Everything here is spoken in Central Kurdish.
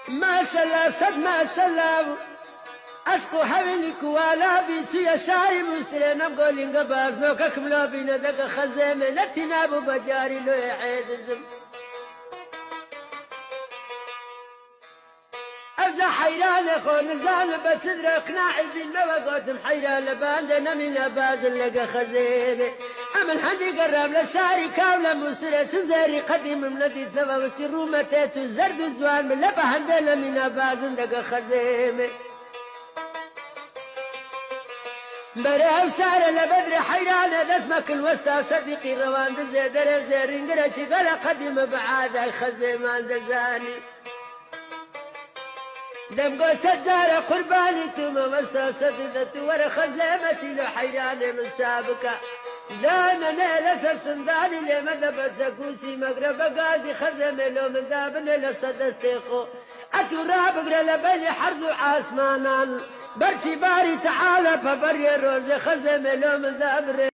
ما شاء الله صد ما شاء الله أشكو حوينك ولا بيسي شاري مسرين أقول إنك بازنوك أكملوا بينا ذاك خزيمة نتنابو بجاري لو يعيدزم أزا حيران أخو نزال بسدر اقناعي بالموقات محيران لباندنا من بازل لقى خزيمة أمن حدي قرب لشاري كاملة مسرة سزاري قديم ملدي تلفا وشرو متاتو زرد زوان من لباندنا من بازل لقى خزيمة برا سارة لبدر حيرانة دسمك الوسطى صديقي روان دزيدر زيرين قرشي قرى قديم بعادة خزيمان دزاني دمقو سجارة قرباني توما وسطى صديقة ورا خزيمة شيلو حيرانة من سابقة دانا نيلس السنداني لمدى بتسكوسي مقرب قازي خزيمة لو من دابن لصدستيقو أتورا بقرا لبني حرزو عاسمانان برشي باري تعالى فبري الروز خزم لو من ذابر